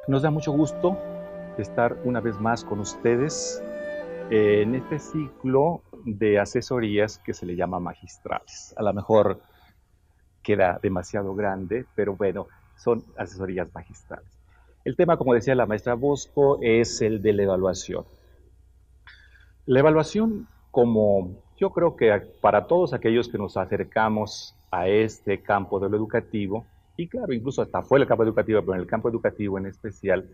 Nos da mucho gusto estar una vez más con ustedes en este ciclo de asesorías que se le llama magistrales. A lo mejor queda demasiado grande, pero bueno, son asesorías magistrales. El tema, como decía la maestra Bosco, es el de la evaluación. La evaluación, como yo creo que para todos aquellos que nos acercamos a este campo de lo educativo, y claro, incluso hasta fuera del campo educativo, pero en el campo educativo en especial,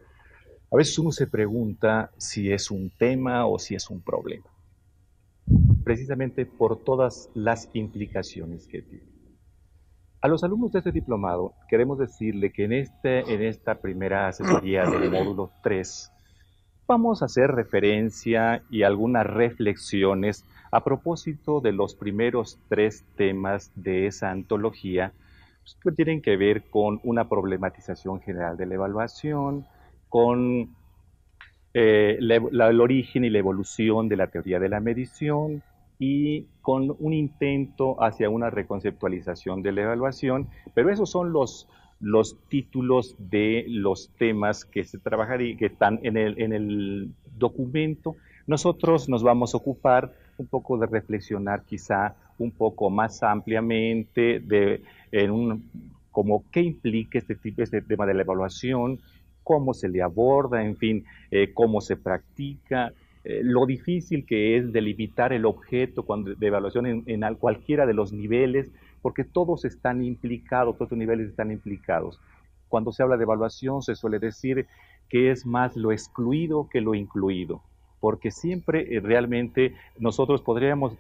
a veces uno se pregunta si es un tema o si es un problema, precisamente por todas las implicaciones que tiene. A los alumnos de este diplomado queremos decirle que en esta primera asesoría del módulo 3 vamos a hacer referencia y algunas reflexiones a propósito de los primeros 3 temas de esa antología, que tienen que ver con una problematización general de la evaluación, con el origen y la evolución de la teoría de la medición y con un intento hacia una reconceptualización de la evaluación, pero esos son los títulos de los temas que se trabajarían, que están en el documento. Nosotros nos vamos a ocupar un poco de reflexionar quizá un poco más ampliamente como qué implica este tema de la evaluación, cómo se le aborda, en fin, cómo se practica, lo difícil que es delimitar el objeto de evaluación en cualquiera de los niveles, porque todos están implicados, todos los niveles están implicados. Cuando se habla de evaluación se suele decir que es más lo excluido que lo incluido, porque siempre realmente nosotros podríamos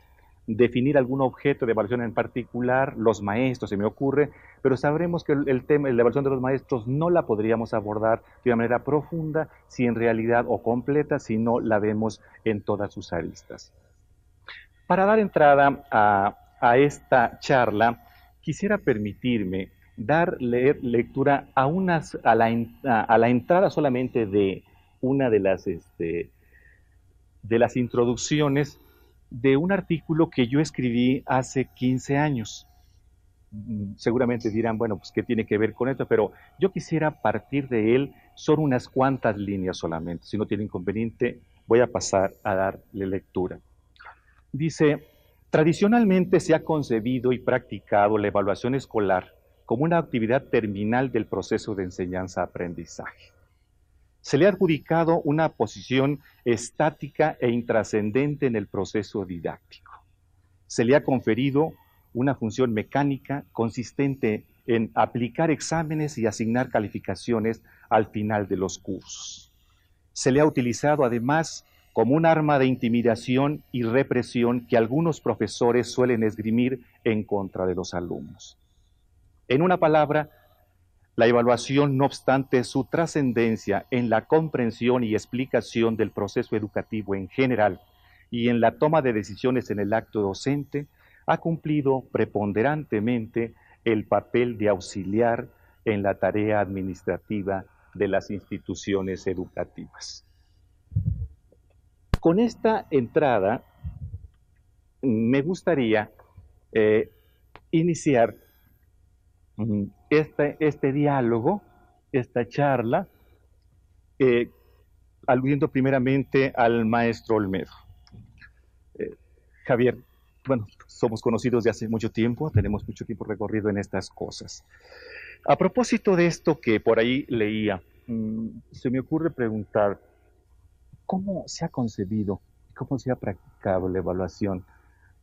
definir algún objeto de evaluación en particular, los maestros, se me ocurre, pero sabremos que el tema de la evaluación de los maestros no la podríamos abordar de una manera profunda si en realidad o completa si no la vemos en todas sus aristas. Para dar entrada a esta charla, quisiera permitirme leer lectura a la entrada solamente de una de las introducciones de un artículo que yo escribí hace 15 años. Seguramente dirán, bueno, pues qué tiene que ver con esto, pero yo quisiera partir de él, son unas cuantas líneas solamente. Si no tiene inconveniente, voy a pasar a darle lectura. Dice, tradicionalmente se ha concebido y practicado la evaluación escolar como una actividad terminal del proceso de enseñanza-aprendizaje. Se le ha adjudicado una posición estática e intrascendente en el proceso didáctico. Se le ha conferido una función mecánica consistente en aplicar exámenes y asignar calificaciones al final de los cursos. Se le ha utilizado además como un arma de intimidación y represión que algunos profesores suelen esgrimir en contra de los alumnos. En una palabra, la evaluación, no obstante su trascendencia en la comprensión y explicación del proceso educativo en general y en la toma de decisiones en el acto docente, ha cumplido preponderantemente el papel de auxiliar en la tarea administrativa de las instituciones educativas. Con esta entrada, me gustaría iniciar este diálogo, esta charla, aludiendo primeramente al maestro Olmedo. Javier, bueno, somos conocidos de hace mucho tiempo, tenemos mucho tiempo recorrido en estas cosas. A propósito de esto que por ahí leía, se me ocurre preguntar, ¿cómo se ha concebido, cómo se ha practicado la evaluación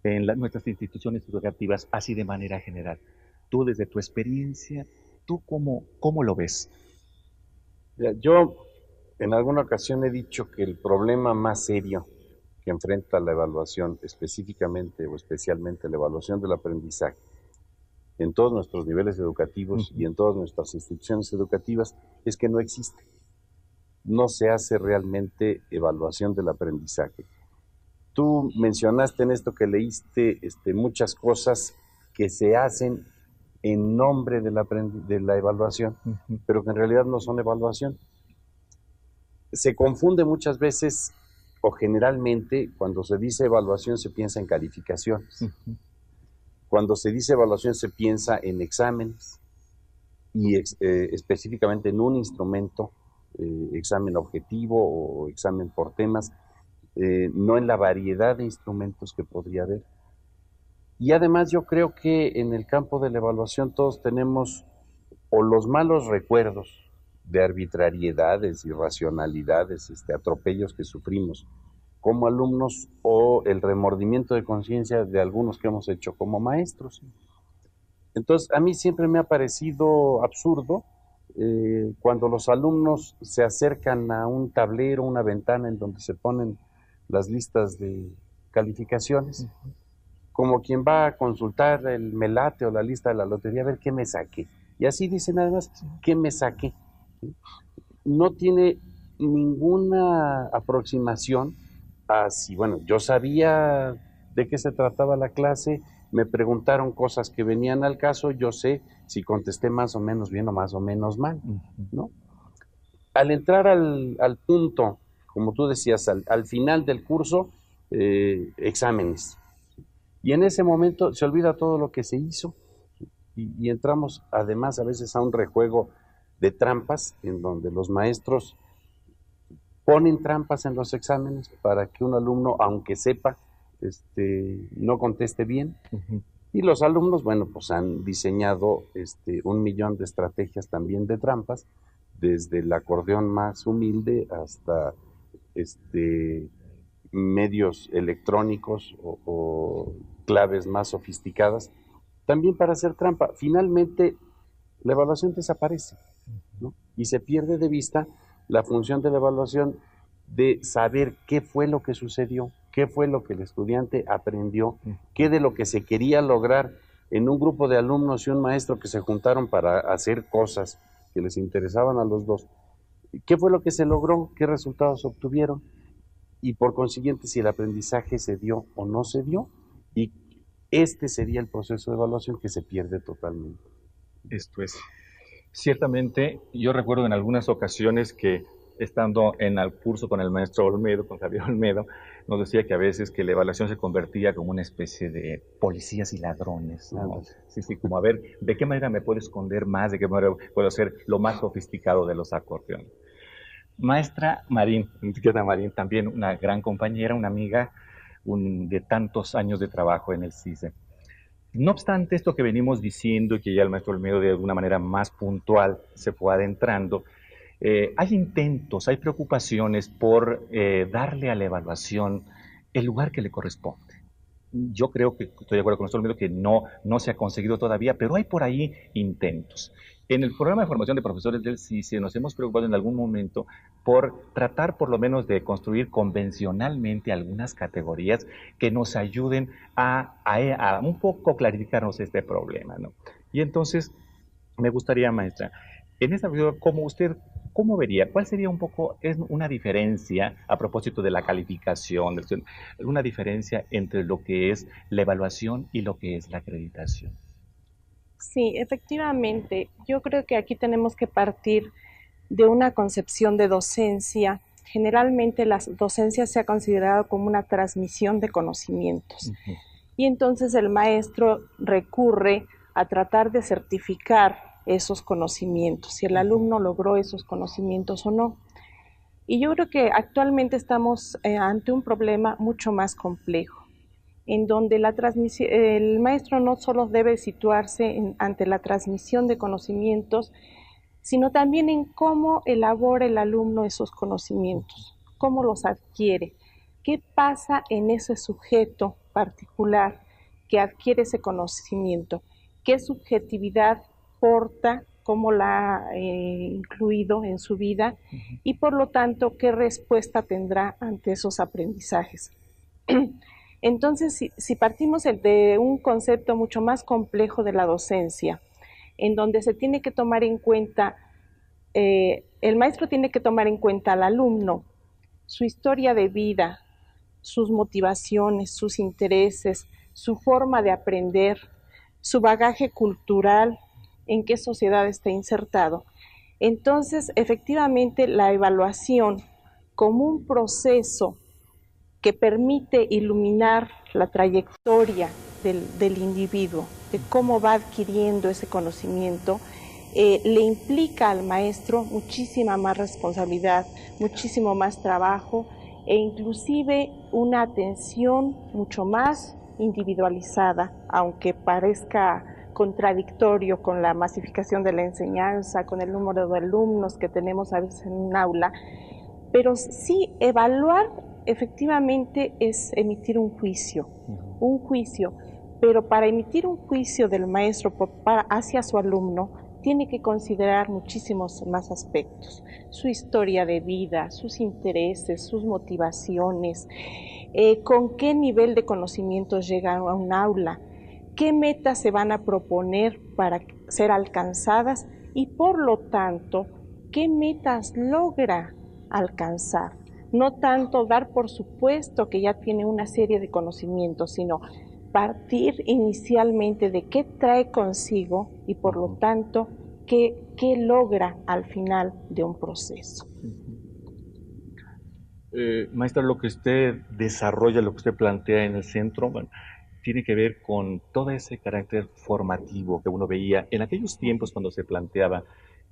en nuestras instituciones educativas así de manera general? Tú desde tu experiencia, ¿tú cómo lo ves? Yo en alguna ocasión he dicho que el problema más serio que enfrenta la evaluación, específicamente o especialmente la evaluación del aprendizaje, en todos nuestros niveles educativos y en todas nuestras instituciones educativas, es que no existe. No se hace realmente evaluación del aprendizaje. Tú mencionaste en esto que leíste muchas cosas que se hacen en nombre de la evaluación, pero que en realidad no son evaluación. Se confunde muchas veces o generalmente cuando se dice evaluación se piensa en calificaciones. Cuando se dice evaluación se piensa en exámenes y específicamente en un instrumento examen objetivo o examen por temas, no en la variedad de instrumentos que podría haber. Y además yo creo que en el campo de la evaluación todos tenemos o los malos recuerdos de arbitrariedades, irracionalidades, atropellos que sufrimos como alumnos, o el remordimiento de conciencia de algunos que hemos hecho como maestros. Entonces, a mí siempre me ha parecido absurdo cuando los alumnos se acercan a un tablero, una ventana en donde se ponen las listas de calificaciones, como quien va a consultar el melate o la lista de la lotería a ver qué me saqué. Y así dicen además, ¿qué me saqué? No tiene ninguna aproximación a si, bueno, yo sabía de qué se trataba la clase, me preguntaron cosas que venían al caso, yo sé si contesté más o menos bien o más o menos mal, ¿no? Al entrar al punto, como tú decías, al final del curso, exámenes. Y en ese momento se olvida todo lo que se hizo y entramos además a veces a un rejuego de trampas en donde los maestros ponen trampas en los exámenes para que un alumno, aunque sepa, no conteste bien. Y los alumnos, bueno, pues han diseñado 1,000,000 de estrategias también de trampas, desde el acordeón más humilde hasta medios electrónicos o claves más sofisticadas, también para hacer trampa. Finalmente, la evaluación desaparece, ¿no? Y se pierde de vista la función de la evaluación de saber qué fue lo que sucedió, qué fue lo que el estudiante aprendió, qué de lo que se quería lograr en un grupo de alumnos y un maestro que se juntaron para hacer cosas que les interesaban a los dos, qué fue lo que se logró, qué resultados obtuvieron y por consiguiente si el aprendizaje se dio o no se dio, y este sería el proceso de evaluación que se pierde totalmente. Esto es. Ciertamente, yo recuerdo en algunas ocasiones que estando en el curso con el maestro Olmedo, con Javier Olmedo, nos decía que a veces que la evaluación se convertía como una especie de policías y ladrones, ¿no? Sí, sí, como a ver, ¿de qué manera me puedo esconder más? ¿De qué manera puedo ser lo más sofisticado de los acordeones? Maestra Marín, Marín, también una gran compañera, una amiga de tantos años de trabajo en el CICE. No obstante esto que venimos diciendo y que ya el maestro Olmedo de alguna manera más puntual se fue adentrando, hay intentos, hay preocupaciones por darle a la evaluación el lugar que le corresponde. Yo creo que estoy de acuerdo con nuestro amigo que no se ha conseguido todavía, pero hay por ahí intentos. En el programa de formación de profesores del CICE nos hemos preocupado en algún momento por tratar por lo menos de construir convencionalmente algunas categorías que nos ayuden a un poco clarificarnos este problema, ¿no? Y entonces me gustaría, maestra, en esta video, como usted, ¿cómo vería? ¿Cuál sería un poco, es una diferencia a propósito de la calificación, una diferencia entre lo que es la evaluación y lo que es la acreditación? Sí, efectivamente. Yo creo que aquí tenemos que partir de una concepción de docencia. Generalmente la docencia se ha considerado como una transmisión de conocimientos. Y entonces el maestro recurre a tratar de certificar esos conocimientos, si el alumno logró esos conocimientos o no. Y yo creo que actualmente estamos ante un problema mucho más complejo, en donde el maestro no solo debe situarse ante la transmisión de conocimientos, sino también en cómo elabora el alumno esos conocimientos, cómo los adquiere, qué pasa en ese sujeto particular que adquiere ese conocimiento, qué subjetividad porta, cómo la ha incluido en su vida y por lo tanto qué respuesta tendrá ante esos aprendizajes. Entonces, si partimos de un concepto mucho más complejo de la docencia, en donde se tiene que tomar en cuenta, el maestro tiene que tomar en cuenta al alumno, su historia de vida, sus motivaciones, sus intereses, su forma de aprender, su bagaje cultural, en qué sociedad está insertado. Entonces, efectivamente, la evaluación como un proceso que permite iluminar la trayectoria del individuo, de cómo va adquiriendo ese conocimiento, le implica al maestro muchísima más responsabilidad, muchísimo más trabajo e inclusive una atención mucho más individualizada, aunque parezca contradictorio con la masificación de la enseñanza, con el número de alumnos que tenemos a veces en un aula, pero sí evaluar efectivamente es emitir un juicio, pero para emitir un juicio del maestro hacia su alumno, tiene que considerar muchísimos más aspectos, su historia de vida, sus intereses, sus motivaciones, con qué nivel de conocimientos llega a un aula, qué metas se van a proponer para ser alcanzadas y por lo tanto, qué metas logra alcanzar. No tanto dar por supuesto que ya tiene una serie de conocimientos, sino partir inicialmente de qué trae consigo y por lo tanto qué logra al final de un proceso. Maestra, lo que usted desarrolla, lo que usted plantea en el centro, bueno, tiene que ver con todo ese carácter formativo que uno veía en aquellos tiempos cuando se planteaba,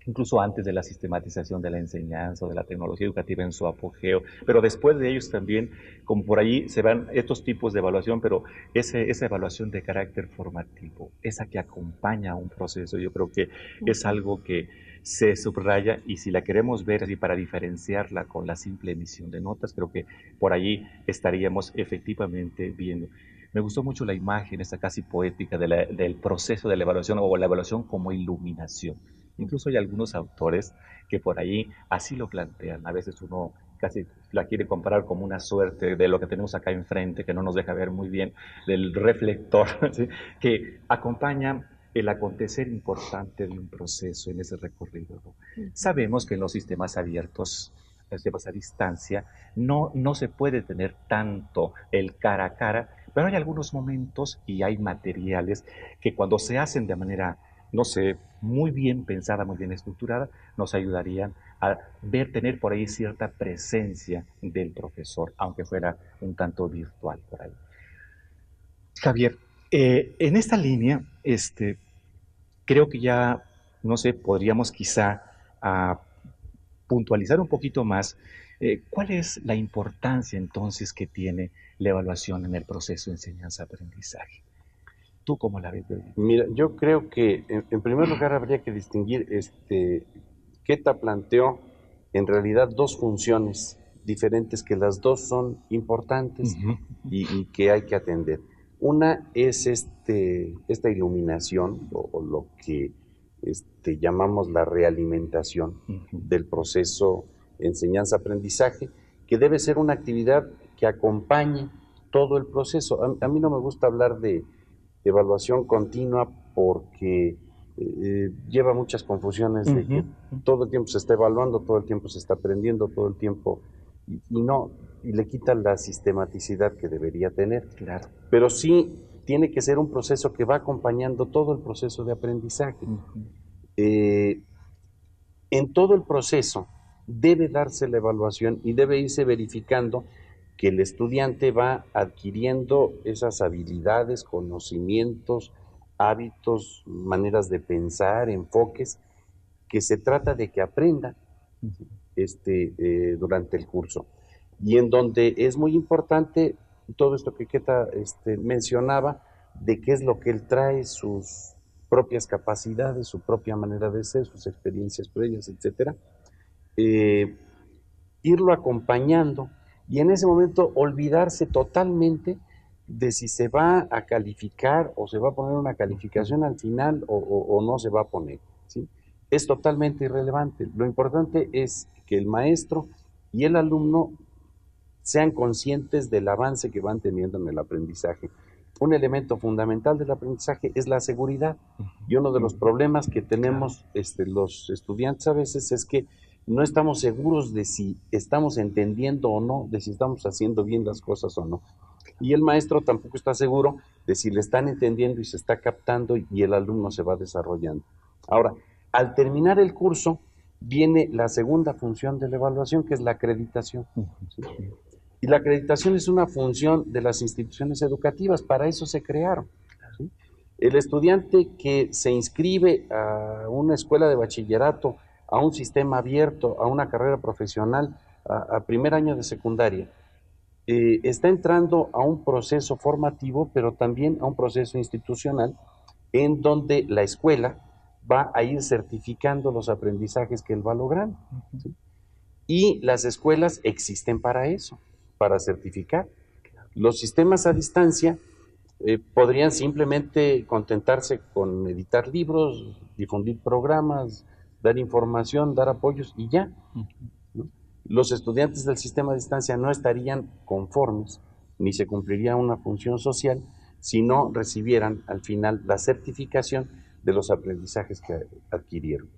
incluso antes de la sistematización de la enseñanza o de la tecnología educativa en su apogeo, pero después de ellos también, como por ahí se van estos tipos de evaluación, pero esa evaluación de carácter formativo, esa que acompaña a un proceso, yo creo que es algo que se subraya y si la queremos ver así para diferenciarla con la simple emisión de notas, creo que por allí estaríamos efectivamente viendo. Me gustó mucho la imagen, esta casi poética del proceso de la evaluación o la evaluación como iluminación. Incluso hay algunos autores que por ahí así lo plantean. A veces uno casi la quiere comparar como una suerte de lo que tenemos acá enfrente, que no nos deja ver muy bien, del reflector, ¿sí? Que acompaña el acontecer importante de un proceso en ese recorrido, ¿no? Sabemos que en los sistemas abiertos, sistemas a distancia, no se puede tener tanto el cara a cara, pero hay algunos momentos y hay materiales que cuando se hacen de manera, no sé, muy bien pensada, muy bien estructurada, nos ayudarían a tener por ahí cierta presencia del profesor, aunque fuera un tanto virtual por ahí. Javier, en esta línea, creo que ya, no sé, podríamos quizá puntualizar un poquito más cuál es la importancia entonces que tiene la evaluación en el proceso de enseñanza-aprendizaje. ¿Tú cómo la ves? Mira, yo creo que en primer lugar habría que distinguir, Queta planteó en realidad dos funciones diferentes, que las dos son importantes y que hay que atender. Una es esta iluminación o lo que llamamos la realimentación del proceso enseñanza-aprendizaje, que debe ser una actividad que acompañe todo el proceso. A mí no me gusta hablar de evaluación continua porque lleva muchas confusiones de que todo el tiempo se está evaluando, todo el tiempo se está aprendiendo, todo el tiempo y le quita la sistematicidad que debería tener. Claro. Pero sí tiene que ser un proceso que va acompañando todo el proceso de aprendizaje. En todo el proceso debe darse la evaluación y debe irse verificando que el estudiante va adquiriendo esas habilidades, conocimientos, hábitos, maneras de pensar, enfoques, que se trata de que aprenda durante el curso. Y en donde es muy importante todo esto que Queta mencionaba, de qué es lo que él trae, sus propias capacidades, su propia manera de ser, sus experiencias previas, etcétera, irlo acompañando y en ese momento olvidarse totalmente de si se va a calificar o se va a poner una calificación al final o no se va a poner, ¿sí? Es totalmente irrelevante. Lo importante es que el maestro y el alumno sean conscientes del avance que van teniendo en el aprendizaje. Un elemento fundamental del aprendizaje es la seguridad, y uno de los problemas que tenemos los estudiantes a veces es que no estamos seguros de si estamos entendiendo o no, de si estamos haciendo bien las cosas o no. Y el maestro tampoco está seguro de si le están entendiendo y se está captando y el alumno se va desarrollando. Ahora, al terminar el curso, viene la segunda función de la evaluación, que es la acreditación. ¿Sí? Y la acreditación es una función de las instituciones educativas, para eso se crearon. ¿Sí? El estudiante que se inscribe a una escuela de bachillerato, a un sistema abierto, a una carrera profesional, a primer año de secundaria, está entrando a un proceso formativo, pero también a un proceso institucional en donde la escuela va a ir certificando los aprendizajes que él va logrando. ¿Sí? Y las escuelas existen para eso, para certificar. Los sistemas a distancia podrían simplemente contentarse con editar libros, difundir programas, dar información, dar apoyos y ya. ¿No? Los estudiantes del sistema de distancia no estarían conformes, ni se cumpliría una función social si no recibieran al final la certificación de los aprendizajes que adquirieron.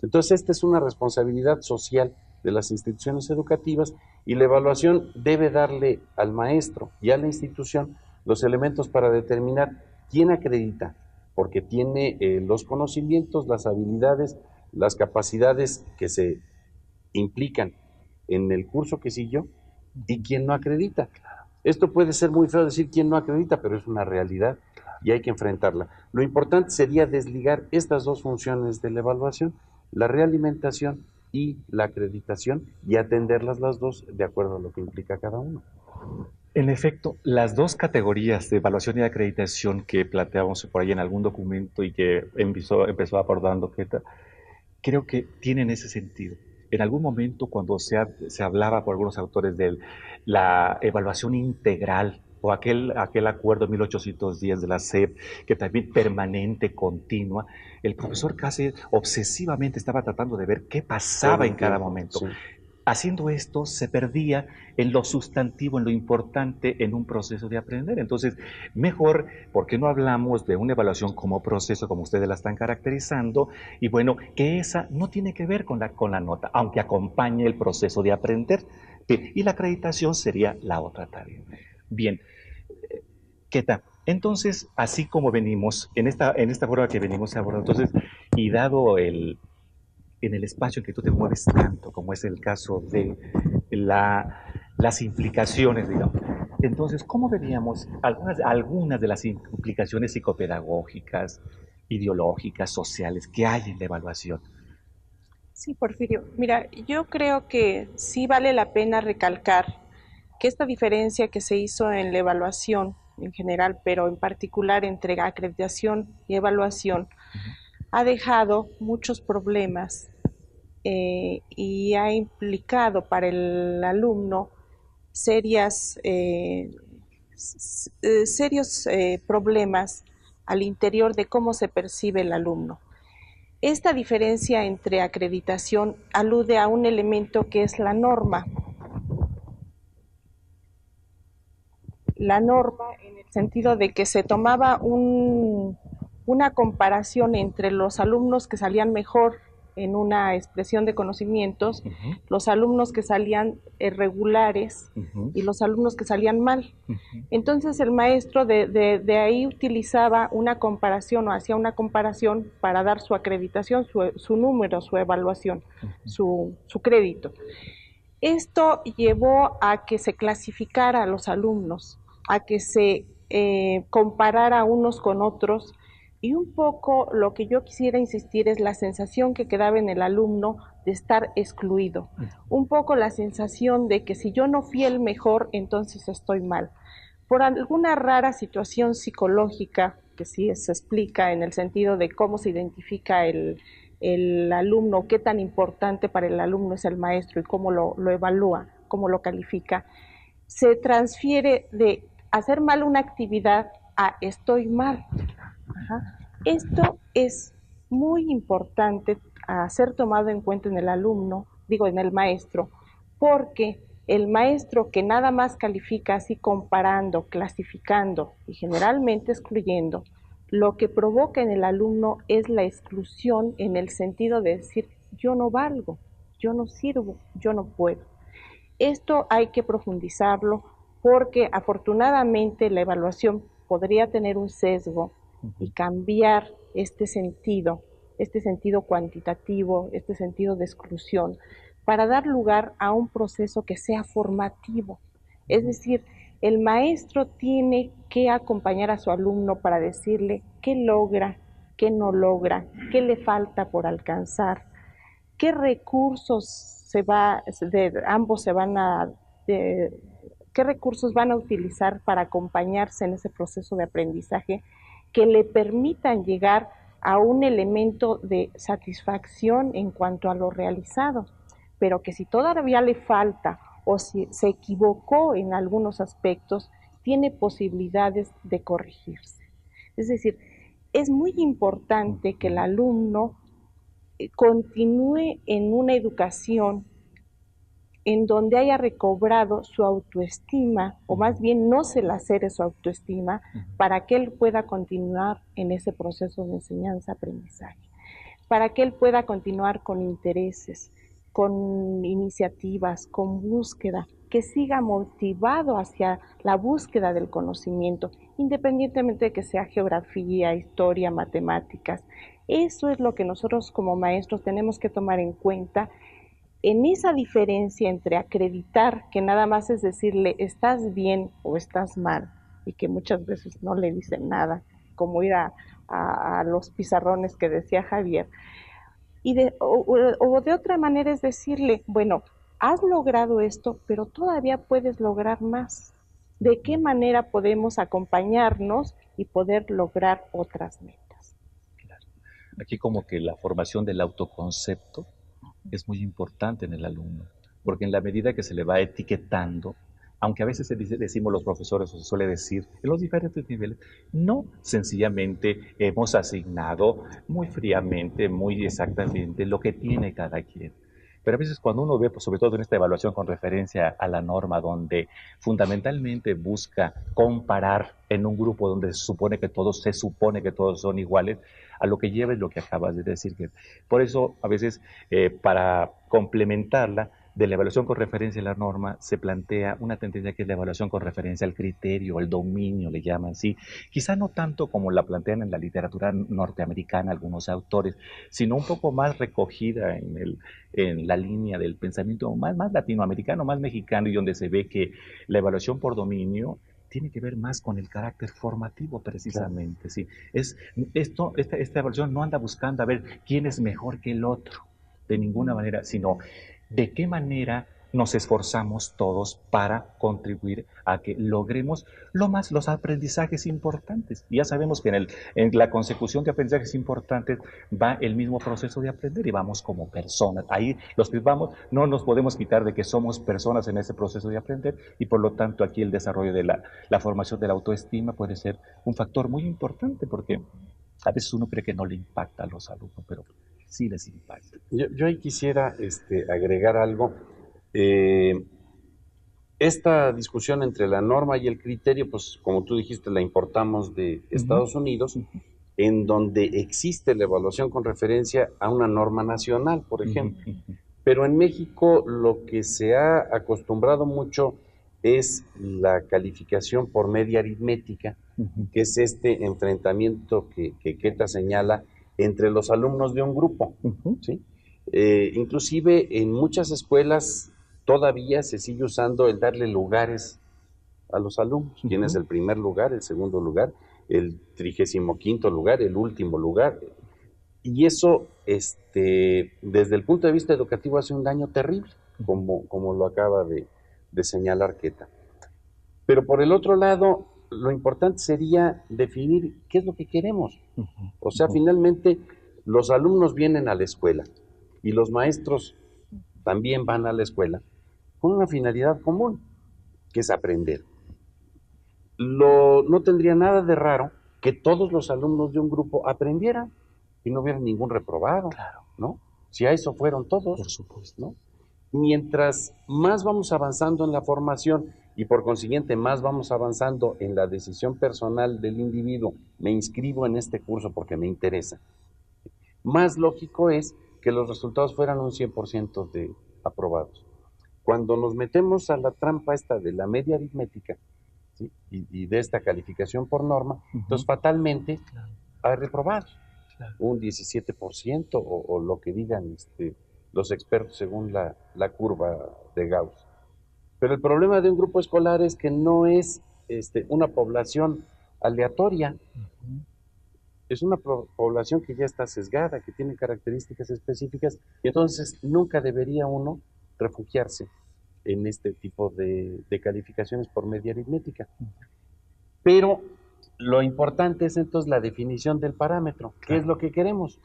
Entonces, esta es una responsabilidad social de las instituciones educativas y la evaluación debe darle al maestro y a la institución los elementos para determinar quién acredita, porque tiene los conocimientos, las habilidades, las capacidades que se implican en el curso que siguió y quién no acredita. Esto puede ser muy feo decir quién no acredita, pero es una realidad y hay que enfrentarla. Lo importante sería desligar estas dos funciones de la evaluación, la realimentación y la acreditación, y atenderlas las dos de acuerdo a lo que implica cada uno. En efecto, las dos categorías de evaluación y acreditación que planteamos por ahí en algún documento y que empezó abordando Keta, creo que tienen ese sentido. En algún momento, cuando se hablaba por algunos autores de la evaluación integral o aquel acuerdo de 1810 de la SEP, que también permanente, continua, el profesor casi obsesivamente estaba tratando de ver qué pasaba en cada momento. Sí. Haciendo esto, se perdía en lo sustantivo, en lo importante, en un proceso de aprender. Entonces, mejor, ¿por qué no hablamos de una evaluación como proceso, como ustedes la están caracterizando? Y bueno, que esa no tiene que ver con la nota, aunque acompañe el proceso de aprender. Y la acreditación sería la otra tarea. Bien, ¿qué tal? Entonces, así como venimos, en esta forma que venimos abordando, entonces, y dado en el espacio en que tú te mueves tanto, como es el caso de las implicaciones, digamos. Entonces, ¿cómo veríamos algunas de las implicaciones psicopedagógicas, ideológicas, sociales que hay en la evaluación? Sí, Porfirio. Mira, yo creo que sí vale la pena recalcar que esta diferencia que se hizo en la evaluación en general, pero en particular entre acreditación y evaluación, ha dejado muchos problemas y ha implicado para el alumno serios problemas al interior de cómo se percibe el alumno. Esta diferencia entre acreditación alude a un elemento que es la norma. La norma en el sentido de que se tomaba una comparación entre los alumnos que salían mejor en una expresión de conocimientos, los alumnos que salían regulares y los alumnos que salían mal. Entonces el maestro de ahí utilizaba una comparación o hacía una comparación para dar su acreditación, su número, su evaluación, su crédito. Esto llevó a que se clasificara a los alumnos, a que se comparara unos con otros, y un poco lo que yo quisiera insistir es la sensación que quedaba en el alumno de estar excluido, un poco la sensación de que si yo no fui el mejor, entonces estoy mal. Por alguna rara situación psicológica, que sí se explica en el sentido de cómo se identifica el alumno, qué tan importante para el alumno es el maestro y cómo lo evalúa, cómo lo califica, se transfiere de hacer mal una actividad a estoy mal. Ajá. Esto es muy importante a ser tomado en cuenta en el alumno, en el maestro, porque el maestro que nada más califica así comparando, clasificando y generalmente excluyendo, lo que provoca en el alumno es la exclusión en el sentido de decir yo no valgo, yo no sirvo, yo no puedo. Esto hay que profundizarlo porque afortunadamente la evaluación podría tener un sesgo y cambiar este sentido cuantitativo, este sentido de exclusión, para dar lugar a un proceso que sea formativo. Es decir, El maestro tiene que acompañar a su alumno para decirle qué logra, qué no logra, qué le falta por alcanzar, qué recursos ambos se van a, qué recursos van a utilizar para acompañarse en ese proceso de aprendizaje que le permitan llegar a un elemento de satisfacción en cuanto a lo realizado, pero que si todavía le falta o si se equivocó en algunos aspectos, tiene posibilidades de corregirse. Es decir, es muy importante que el alumno continúe en una educación en donde haya recobrado su autoestima, o más bien no se lacere su autoestima, para que él pueda continuar en ese proceso de enseñanza-aprendizaje, para que él pueda continuar con intereses, con iniciativas, con búsqueda, que siga motivado hacia la búsqueda del conocimiento, independientemente de que sea geografía, historia, matemáticas. Eso es lo que nosotros como maestros tenemos que tomar en cuenta en esa diferencia entre acreditar, que nada más es decirle estás bien o estás mal, y que muchas veces no le dicen nada, como ir a los pizarrones que decía Javier, o de otra manera es decirle, bueno, has logrado esto, pero todavía puedes lograr más. ¿De qué manera podemos acompañarnos y poder lograr otras metas? Claro. Aquí como que la formación del autoconcepto es muy importante en el alumno, porque en la medida que se le va etiquetando, aunque a veces decimos los profesores o se suele decir en los diferentes niveles, no sencillamente hemos asignado muy fríamente, muy exactamente lo que tiene cada quien. Pero a veces cuando uno ve, pues, sobre todo en esta evaluación con referencia a la norma, donde fundamentalmente busca comparar en un grupo donde se supone que todos son iguales, a lo que lleva es lo que acabas de decir. Que por eso, a veces, para complementarla, de la evaluación con referencia a la norma, se plantea una tendencia que es la evaluación con referencia al criterio, al dominio, le llaman así. Quizá no tanto como la plantean en la literatura norteamericana algunos autores, sino un poco más recogida en la línea del pensamiento más latinoamericano, más mexicano, y donde se ve que la evaluación por dominio tiene que ver más con el carácter formativo precisamente. Sí. Esta evaluación no anda buscando a ver quién es mejor que el otro, de ninguna manera, sino de qué manera nos esforzamos todos para contribuir a que logremos los aprendizajes importantes. Y ya sabemos que en la consecución de aprendizajes importantes va el mismo proceso de aprender y vamos como personas. Ahí los que vamos no nos podemos quitar de que somos personas en ese proceso de aprender, y por lo tanto aquí el desarrollo de la formación de la autoestima puede ser un factor muy importante, porque a veces uno cree que no le impacta a los alumnos, pero sí les impacta. Yo ahí quisiera agregar algo. Esta discusión entre la norma y el criterio, pues como tú dijiste, la importamos de Estados Unidos, en donde existe la evaluación con referencia a una norma nacional, por ejemplo. Pero en México lo que se ha acostumbrado mucho es la calificación por media aritmética, que es este enfrentamiento que Queta señala entre los alumnos de un grupo, ¿sí? Inclusive en muchas escuelas todavía se sigue usando el darle lugares a los alumnos. ¿Quién es el primer lugar, el segundo lugar, el 35º lugar, el último lugar? Y eso, desde el punto de vista educativo, hace un daño terrible, como lo acaba de señalar Queta. Pero por el otro lado, lo importante sería definir qué es lo que queremos. O sea, finalmente, los alumnos vienen a la escuela y los maestros también van a la escuela con una finalidad común, que es aprender. No tendría nada de raro que todos los alumnos de un grupo aprendieran y no hubiera ningún reprobado, Claro. ¿no? Si a eso fueron todos. Por supuesto. ¿No? Mientras más vamos avanzando en la formación y por consiguiente más vamos avanzando en la decisión personal del individuo, me inscribo en este curso porque me interesa, más lógico es que los resultados fueran un 100% de aprobados. Cuando nos metemos a la trampa esta de la media aritmética, ¿sí? y de esta calificación por norma, entonces fatalmente hay reprobados, un 17% o lo que digan los expertos según la curva de Gauss. Pero el problema de un grupo escolar es que no es una población aleatoria, es una población que ya está sesgada, que tiene características específicas, y entonces nunca debería uno refugiarse en este tipo de calificaciones por media aritmética. Pero lo importante es entonces la definición del parámetro. ¿Qué es lo que queremos?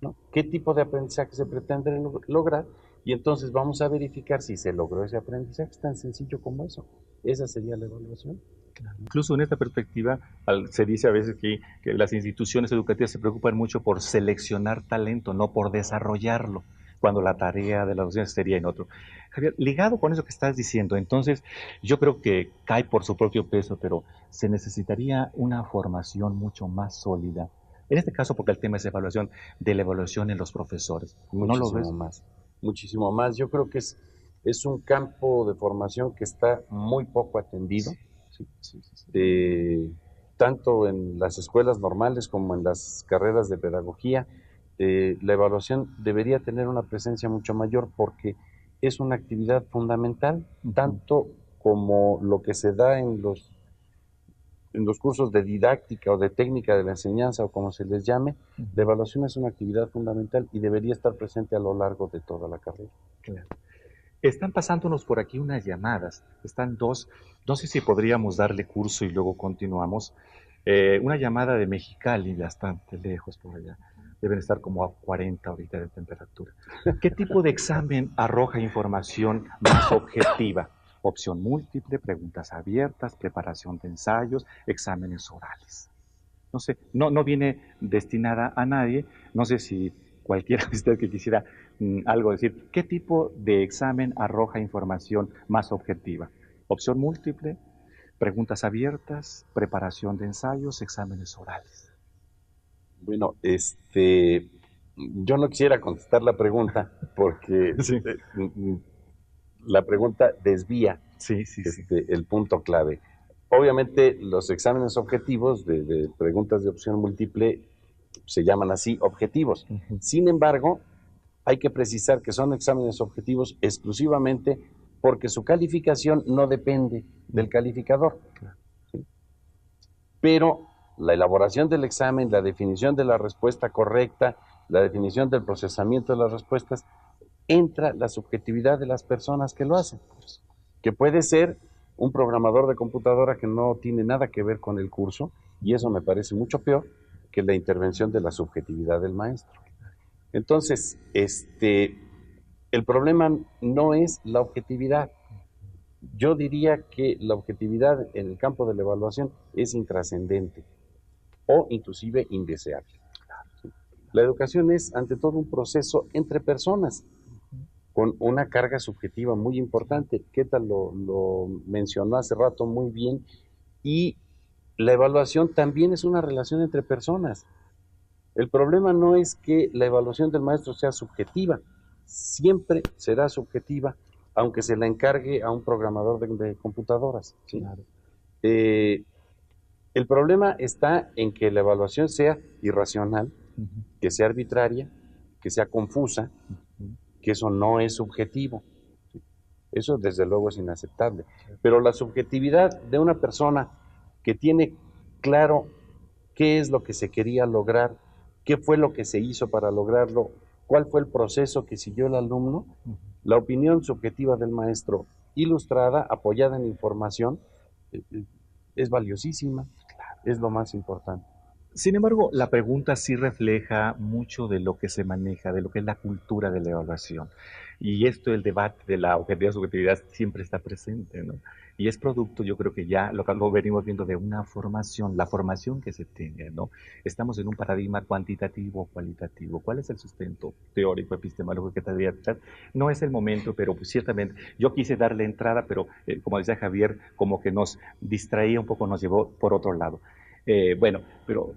¿No? ¿Qué tipo de aprendizaje se pretende lograr? Y entonces vamos a verificar si se logró ese aprendizaje. Es tan sencillo como eso. Esa sería la evaluación. Claro. Incluso en esta perspectiva se dice a veces que las instituciones educativas se preocupan mucho por seleccionar talento, no por desarrollarlo, cuando la tarea de la docencia sería en otro. Javier, ligado con eso que estás diciendo, entonces yo creo que cae por su propio peso, pero se necesitaría una formación mucho más sólida. En este caso, porque el tema es evaluación, de la evaluación en los profesores. ¿No lo ves? Muchísimo más. Yo creo que es un campo de formación que está muy poco atendido. Tanto en las escuelas normales como en las carreras de pedagogía, la evaluación debería tener una presencia mucho mayor porque es una actividad fundamental, tanto como lo que se da en los cursos de didáctica o de técnica de la enseñanza o como se les llame. La evaluación es una actividad fundamental y debería estar presente a lo largo de toda la carrera. Claro. Están pasándonos por aquí unas llamadas, están dos, no sé si podríamos darle curso y luego continuamos. Una llamada de Mexicali, bastante lejos por allá, deben estar como a 40 ahorita de temperatura. ¿Qué tipo de examen arroja información más objetiva? Opción múltiple, preguntas abiertas, preparación de ensayos, exámenes orales. No sé, no viene destinada a nadie, no sé si cualquiera de ustedes que quisiera algo decir, ¿qué tipo de examen arroja información más objetiva? Opción múltiple, preguntas abiertas, preparación de ensayos, exámenes orales. Bueno, yo no quisiera contestar la pregunta porque sí. La pregunta desvía el punto clave. Obviamente los exámenes objetivos de preguntas de opción múltiple se llaman así objetivos. Sin embargo, hay que precisar que son exámenes objetivos exclusivamente porque su calificación no depende del calificador. ¿Sí? Pero la elaboración del examen, la definición de la respuesta correcta, la definición del procesamiento de las respuestas, entra la subjetividad de las personas que lo hacen. Que puede ser un programador de computadora que no tiene nada que ver con el curso, y eso me parece mucho peor que la intervención de la subjetividad del maestro. Entonces, el problema no es la objetividad. Yo diría que la objetividad en el campo de la evaluación es intrascendente o inclusive indeseable. La educación es, ante todo, un proceso entre personas con una carga subjetiva muy importante. Keta lo mencionó hace rato muy bien, y la evaluación también es una relación entre personas. El problema no es que la evaluación del maestro sea subjetiva, siempre será subjetiva, aunque se la encargue a un programador de computadoras. ¿Sí? Claro. El problema está en que la evaluación sea irracional, que sea arbitraria, que sea confusa, que eso no es subjetivo. Eso desde luego es inaceptable. Pero la subjetividad de una persona que tiene claro qué es lo que se quería lograr, qué fue lo que se hizo para lograrlo, cuál fue el proceso que siguió el alumno, la opinión subjetiva del maestro ilustrada, apoyada en información, es valiosísima, es lo más importante. Sin embargo, la pregunta sí refleja mucho de lo que se maneja, de lo que es la cultura de la evaluación. Y esto, el debate de la objetividad-subjetividad, siempre está presente, ¿no? Y es producto, yo creo que ya lo venimos viendo, de una formación, la formación que se tenga, ¿no? Estamos en un paradigma cuantitativo o cualitativo. ¿Cuál es el sustento teórico, epistemológico que tendría que estar? No es el momento, pero pues, ciertamente yo quise darle entrada, pero como decía Javier, como que nos distraía un poco, nos llevó por otro lado. Bueno, pero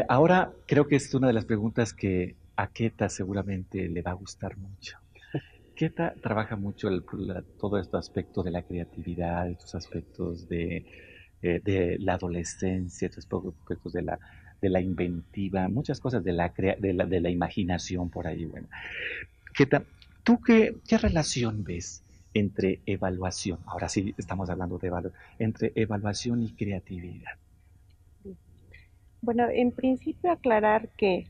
ahora creo que es una de las preguntas que a Keta seguramente le va a gustar mucho. Keta trabaja mucho todo este aspecto de la creatividad, estos aspectos de la adolescencia, estos aspectos de la inventiva, muchas cosas de la imaginación por ahí. Bueno, Keta, ¿tú qué relación ves entre evaluación, ahora sí estamos hablando de entre evaluación y creatividad? Bueno, en principio aclarar que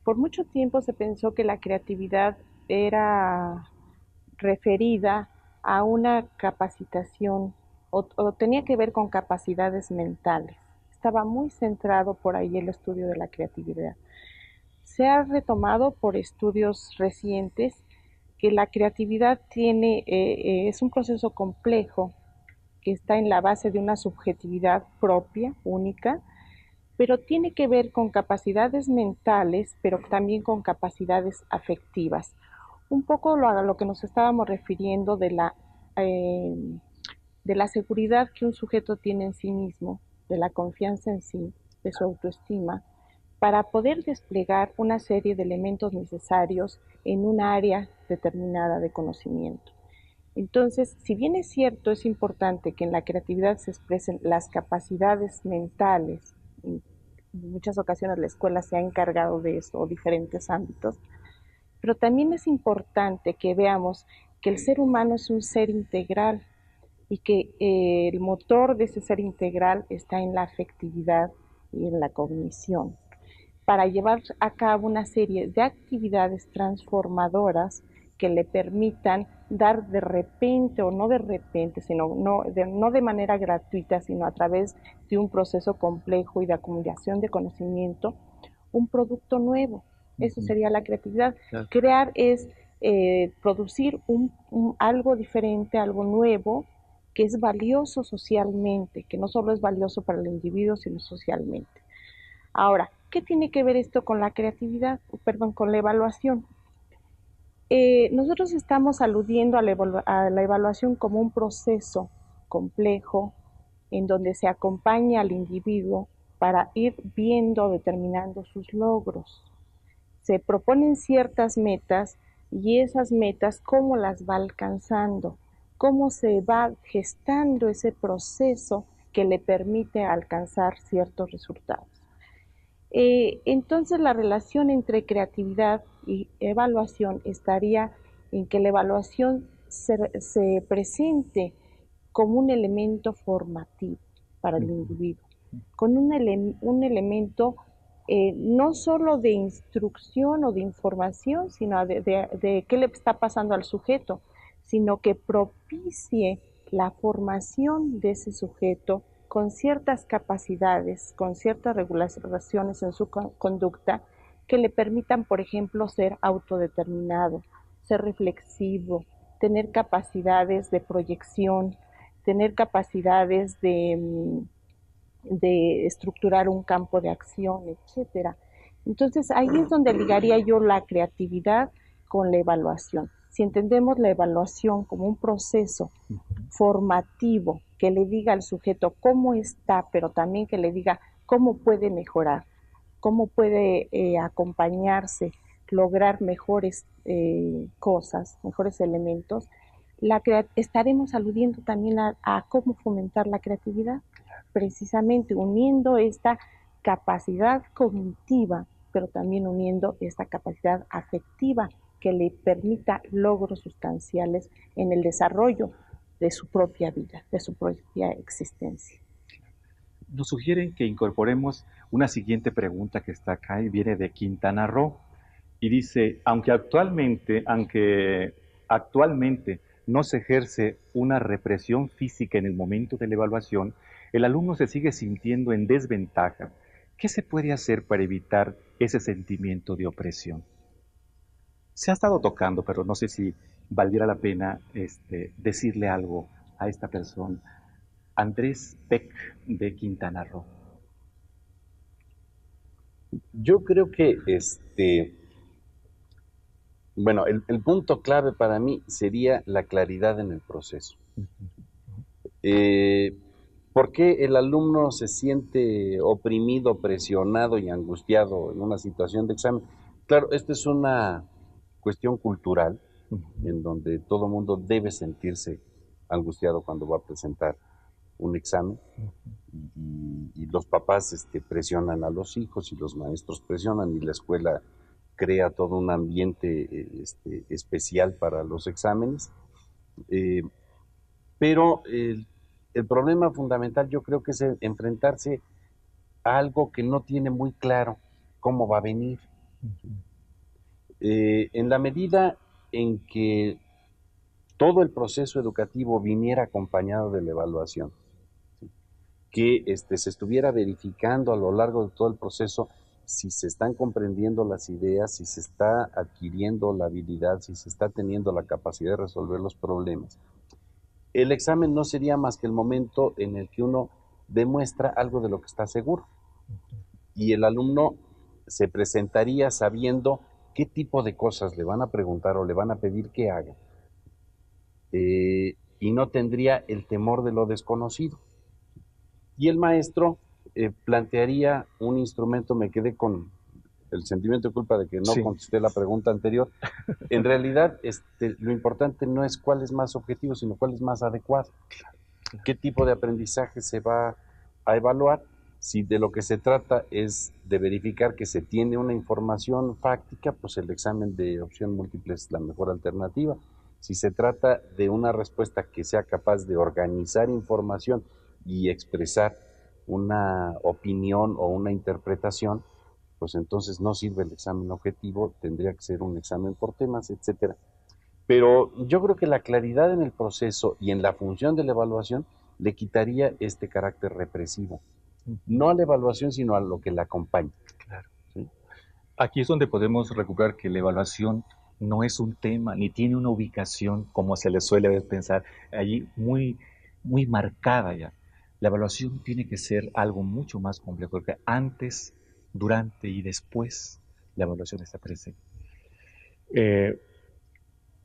por mucho tiempo se pensó que la creatividad era referida a una capacitación o tenía que ver con capacidades mentales. Estaba muy centrado por ahí el estudio de la creatividad. Se ha retomado por estudios recientes que la creatividad es un proceso complejo que está en la base de una subjetividad propia, única, pero tiene que ver con capacidades mentales, pero también con capacidades afectivas. Un poco a lo que nos estábamos refiriendo eh, de la seguridad que un sujeto tiene en sí mismo, de la confianza en sí, de su autoestima, para poder desplegar una serie de elementos necesarios en un área determinada de conocimiento. Entonces, si bien es cierto, es importante que en la creatividad se expresen las capacidades mentales, en muchas ocasiones la escuela se ha encargado de eso, o diferentes ámbitos, pero también es importante que veamos que el ser humano es un ser integral y que el motor de ese ser integral está en la afectividad y en la cognición, para llevar a cabo una serie de actividades transformadoras que le permitan dar de repente o no de repente, sino no de manera gratuita, sino a través de un proceso complejo y de acumulación de conocimiento, un producto nuevo. Eso sería la creatividad. Claro. Crear es producir algo diferente, algo nuevo, que es valioso socialmente, que no solo es valioso para el individuo, sino socialmente. Ahora, ¿qué tiene que ver esto con la creatividad? Perdón, con la evaluación. Nosotros estamos aludiendo a la evaluación como un proceso complejo en donde se acompaña al individuo para ir viendo, determinando sus logros. Se proponen ciertas metas y esas metas, ¿cómo las va alcanzando? ¿Cómo se va gestando ese proceso que le permite alcanzar ciertos resultados? Entonces la relación entre creatividad y evaluación estaría en que la evaluación se presente como un elemento formativo para el individuo, con un elemento no solo de instrucción o de información, sino de qué le está pasando al sujeto, sino que propicie la formación de ese sujeto con ciertas capacidades, con ciertas regulaciones en su conducta que le permitan, por ejemplo, ser autodeterminado, ser reflexivo, tener capacidades de proyección, tener capacidades de estructurar un campo de acción, etcétera. Entonces, ahí es donde ligaría yo la creatividad con la evaluación. Si entendemos la evaluación como un proceso formativo que le diga al sujeto cómo está, pero también que le diga cómo puede mejorar, cómo puede acompañarse, lograr mejores cosas, mejores elementos, estaremos aludiendo también a cómo fomentar la creatividad, precisamente uniendo esta capacidad cognitiva, pero también uniendo esta capacidad afectiva que le permita logros sustanciales en el desarrollo de su propia vida, de su propia existencia. Nos sugieren que incorporemos una siguiente pregunta que está acá y viene de Quintana Roo y dice, aunque actualmente no se ejerce una represión física en el momento de la evaluación, el alumno se sigue sintiendo en desventaja. ¿Qué se puede hacer para evitar ese sentimiento de opresión? Se ha estado tocando, pero no sé si valdría la pena decirle algo a esta persona. Andrés Peck, de Quintana Roo. Yo creo que bueno, el punto clave para mí sería la claridad en el proceso. ¿Por qué el alumno se siente oprimido, presionado y angustiado en una situación de examen? Claro, esta es una cuestión cultural en donde todo mundo debe sentirse angustiado cuando va a presentar un examen y los papás presionan a los hijos y los maestros presionan y la escuela crea todo un ambiente especial para los exámenes. Eh, pero el problema fundamental yo creo que es enfrentarse a algo que no tiene muy claro cómo va a venir. En la medida en que todo el proceso educativo viniera acompañado de la evaluación, ¿sí? Que se estuviera verificando a lo largo de todo el proceso si se están comprendiendo las ideas, si se está adquiriendo la habilidad, si se está teniendo la capacidad de resolver los problemas. El examen no sería más que el momento en el que uno demuestra algo de lo que está seguro. Y el alumno se presentaría sabiendo qué tipo de cosas le van a preguntar o le van a pedir que haga. Y no tendría el temor de lo desconocido. Y el maestro plantearía un instrumento, me quedé con el sentimiento de culpa de que no contesté la pregunta anterior. En realidad, lo importante no es cuál es más objetivo, sino cuál es más adecuado. ¿Qué tipo de aprendizaje se va a evaluar? Si de lo que se trata es de verificar que se tiene una información fáctica, pues el examen de opción múltiple es la mejor alternativa. Si se trata de una respuesta que sea capaz de organizar información y expresar una opinión o una interpretación, pues entonces no sirve el examen objetivo, tendría que ser un examen por temas, etcétera. Pero yo creo que la claridad en el proceso y en la función de la evaluación le quitaría este carácter represivo. No a la evaluación, sino a lo que la acompaña. Claro. ¿Sí? Aquí es donde podemos recuperar que la evaluación no es un tema, ni tiene una ubicación, como se le suele pensar, allí muy marcada ya. La evaluación tiene que ser algo mucho más complejo, porque antes, durante y después la evaluación está presente.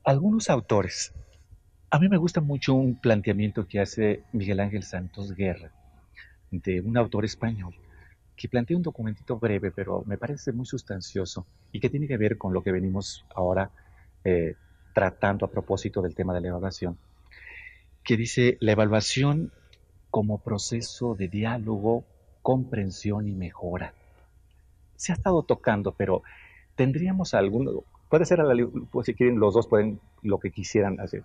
Algunos autores, a mí me gusta mucho un planteamiento que hace Miguel Ángel Santos Guerra, de un autor español, que plantea un documentito breve, pero me parece muy sustancioso y que tiene que ver con lo que venimos ahora eh, tratando a propósito del tema de la evaluación, que dice la evaluación como proceso de diálogo, comprensión y mejora. Se ha estado tocando, pero tendríamos alguno, puede ser, pues si quieren, los dos pueden lo que quisieran hacer.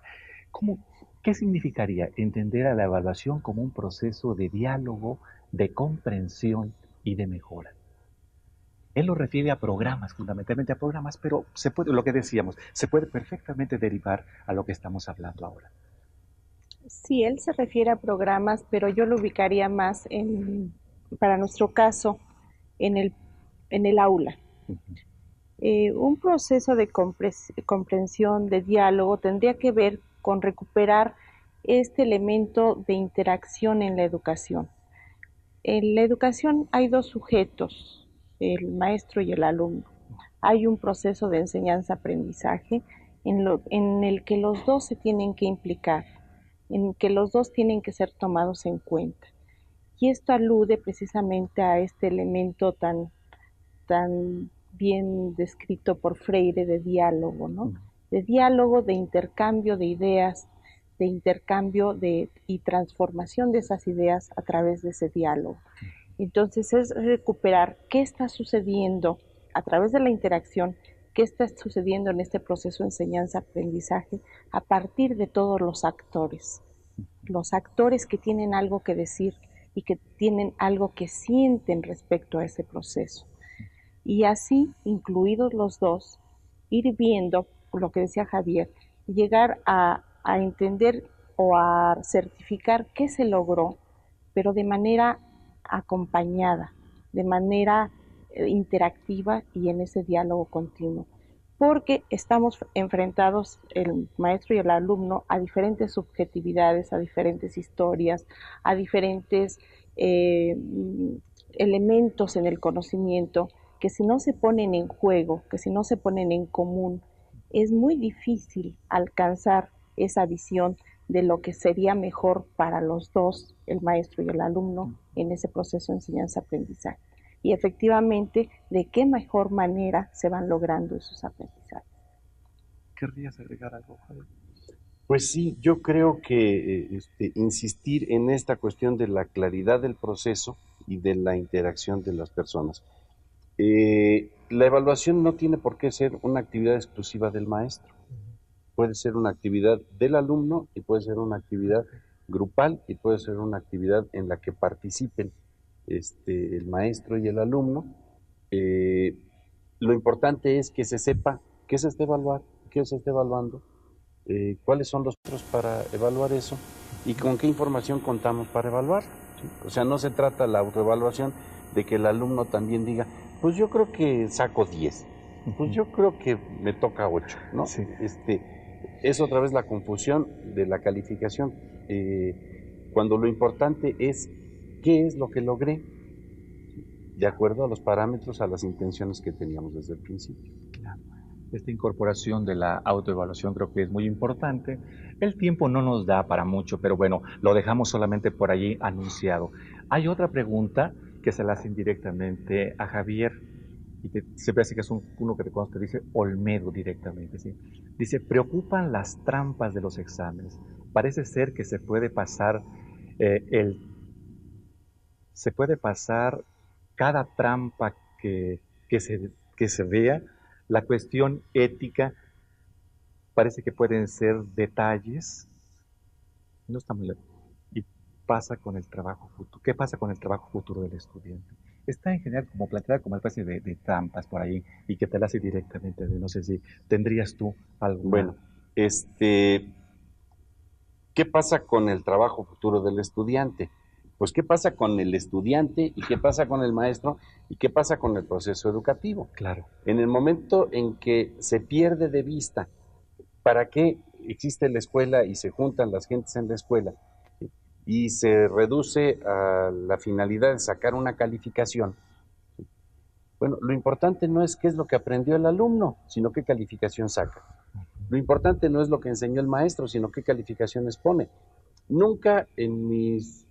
¿Cómo, ¿Qué significaría entender a la evaluación como un proceso de diálogo, de comprensión y de mejora? Él lo refiere a programas, fundamentalmente a programas, pero se puede, lo que decíamos, se puede perfectamente derivar a lo que estamos hablando ahora. Sí, él se refiere a programas, pero yo lo ubicaría más para nuestro caso, en el aula. Un proceso de comprensión, de diálogo, tendría que ver con recuperar este elemento de interacción en la educación. En la educación hay dos sujetos, el maestro y el alumno. Hay un proceso de enseñanza-aprendizaje en el que los dos se tienen que implicar, en que los dos tienen que ser tomados en cuenta. Y esto alude precisamente a este elemento tan bien descrito por Freire de diálogo, ¿no? De diálogo, de intercambio de ideas, de intercambio y transformación de esas ideas a través de ese diálogo. Entonces es recuperar qué está sucediendo a través de la interacción, qué está sucediendo en este proceso de enseñanza-aprendizaje a partir de todos los actores que tienen algo que decir y que tienen algo que sienten respecto a ese proceso. Y así, incluidos los dos, ir viendo lo que decía Javier, llegar a entender o a certificar qué se logró, pero de manera acompañada, de manera interactiva y en ese diálogo continuo. Porque estamos enfrentados, el maestro y el alumno, a diferentes subjetividades, a diferentes historias, a diferentes elementos en el conocimiento que si no se ponen en juego, que si no se ponen en común, es muy difícil alcanzar esa visión de lo que sería mejor para los dos, el maestro y el alumno, en ese proceso de enseñanza-aprendizaje. Y efectivamente, de qué mejor manera se van logrando esos aprendizajes. ¿Querrías agregar algo, Javier? Pues sí, yo creo que insistir en esta cuestión de la claridad del proceso y de la interacción de las personas. La evaluación no tiene por qué ser una actividad exclusiva del maestro. puede ser una actividad del alumno y puede ser una actividad grupal y puede ser una actividad en la que participen el maestro y el alumno. Lo importante es que se sepa qué se está evaluando, qué se está evaluando, cuáles son los pasos para evaluar eso y con qué información contamos para evaluar. ¿Sí? O sea, no se trata la autoevaluación de que el alumno también diga, pues yo creo que saco 10, pues yo creo que me toca 8, ¿no? Sí. Es otra vez la confusión de la calificación, cuando lo importante es qué es lo que logré, de acuerdo a los parámetros, a las intenciones que teníamos desde el principio. Claro. Esta incorporación de la autoevaluación creo que es muy importante. El tiempo no nos da para mucho, pero bueno, lo dejamos solamente por allí anunciado. Hay otra pregunta que se la hacen directamente a Javier, y que se parece que es uno que te consta, dice Olmedo directamente, ¿sí? Dice, preocupan las trampas de los exámenes. Parece ser que se puede pasar cada trampa que se vea. La cuestión ética parece que pueden ser detalles, no está muy lejos. Y pasa con el trabajo futuro. ¿Qué pasa con el trabajo futuro del estudiante? Está en general como planteada como una especie de trampas por ahí y que te la hace directamente. No sé si tendrías tú algo. Bueno, ¿qué pasa con el trabajo futuro del estudiante? Pues qué pasa con el estudiante y qué pasa con el maestro y qué pasa con el proceso educativo. Claro. En el momento en que se pierde de vista para qué existe la escuela y se juntan las gentes en la escuela y se reduce a la finalidad de sacar una calificación, bueno, lo importante no es qué es lo que aprendió el alumno, sino qué calificación saca. Lo importante no es lo que enseñó el maestro, sino qué calificaciones pone. Nunca en mis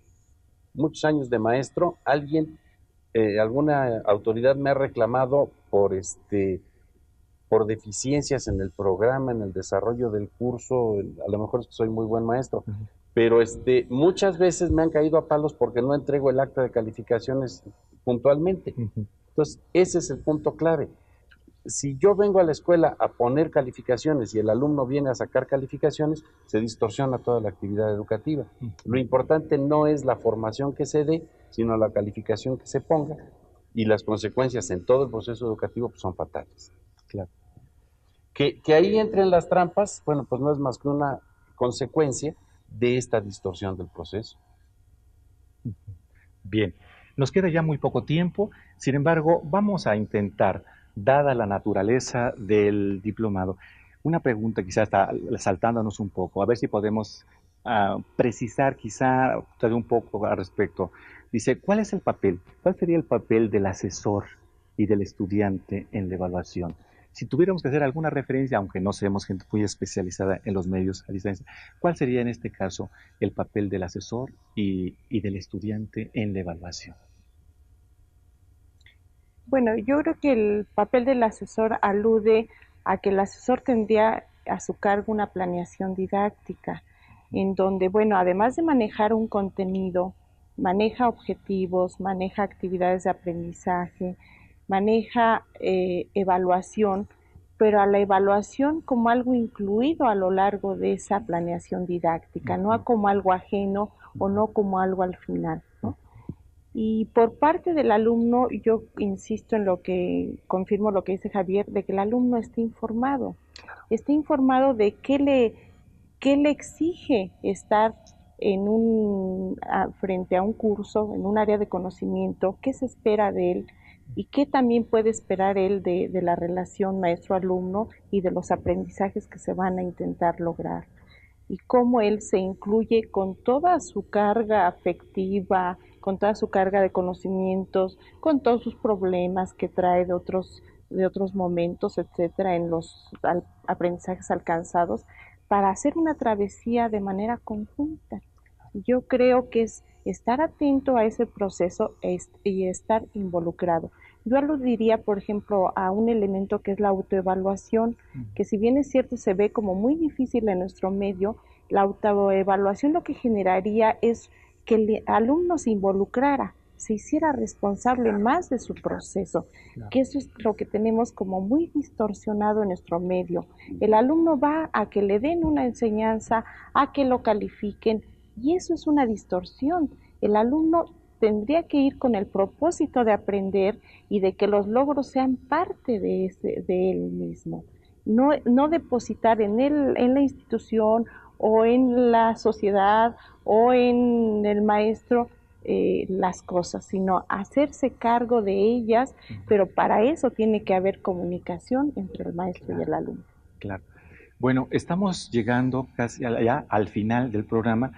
muchos años de maestro, alguna autoridad me ha reclamado por deficiencias en el programa, en el desarrollo del curso. A lo mejor es que soy muy buen maestro, pero muchas veces me han caído a palos porque no entrego el acta de calificaciones puntualmente. Entonces, ese es el punto clave. Si yo vengo a la escuela a poner calificaciones y el alumno viene a sacar calificaciones, se distorsiona toda la actividad educativa. Lo importante no es la formación que se dé, sino la calificación que se ponga, y las consecuencias en todo el proceso educativo pues, son fatales. Claro. Que ahí entren las trampas, bueno, pues no es más que una consecuencia de esta distorsión del proceso. Bien, nos queda ya muy poco tiempo, sin embargo, vamos a intentar, dada la naturaleza del diplomado, una pregunta quizás está saltándonos un poco, a ver si podemos precisar quizá un poco al respecto. Dice, ¿cuál es el papel? ¿Cuál sería el papel del asesor y del estudiante en la evaluación? Si tuviéramos que hacer alguna referencia, aunque no seamos gente muy especializada en los medios a distancia, ¿cuál sería en este caso el papel del asesor y del estudiante en la evaluación? Bueno, yo creo que el papel del asesor alude a que el asesor tendría a su cargo una planeación didáctica, en donde, bueno, además de manejar un contenido, maneja objetivos, maneja actividades de aprendizaje, maneja evaluación, pero a la evaluación como algo incluido a lo largo de esa planeación didáctica, no como algo ajeno o no como algo al final, ¿no? Y por parte del alumno, yo insisto en confirmo lo que dice Javier, de que el alumno esté informado de qué le exige estar frente a un curso, en un área de conocimiento, qué se espera de él y qué también puede esperar él de la relación maestro-alumno y de los aprendizajes que se van a intentar lograr. Y cómo él se incluye con toda su carga afectiva, con toda su carga de conocimientos, con todos sus problemas que trae de otros momentos, etcétera, en los aprendizajes alcanzados, para hacer una travesía de manera conjunta. Yo creo que es estar atento a ese proceso y estar involucrado. Yo aludiría, por ejemplo, a un elemento que es la autoevaluación, que si bien es cierto se ve como muy difícil en nuestro medio, la autoevaluación lo que generaría es que el alumno se involucrara, se hiciera responsable más de su proceso, que eso es lo que tenemos como muy distorsionado en nuestro medio. El alumno va a que le den una enseñanza, a que lo califiquen, y eso es una distorsión. El alumno tendría que ir con el propósito de aprender y de que los logros sean parte de él mismo. No depositar en la institución o en la sociedad o en el maestro las cosas, sino hacerse cargo de ellas, pero para eso tiene que haber comunicación entre el maestro y el alumno. Claro. Bueno, estamos llegando casi ya al final del programa.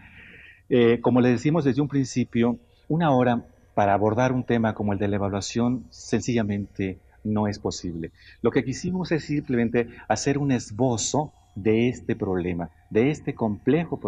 Como le decimos desde un principio, una hora para abordar un tema como el de la evaluación sencillamente no es posible. Lo que quisimos es simplemente hacer un esbozo de este problema, de este complejo problema.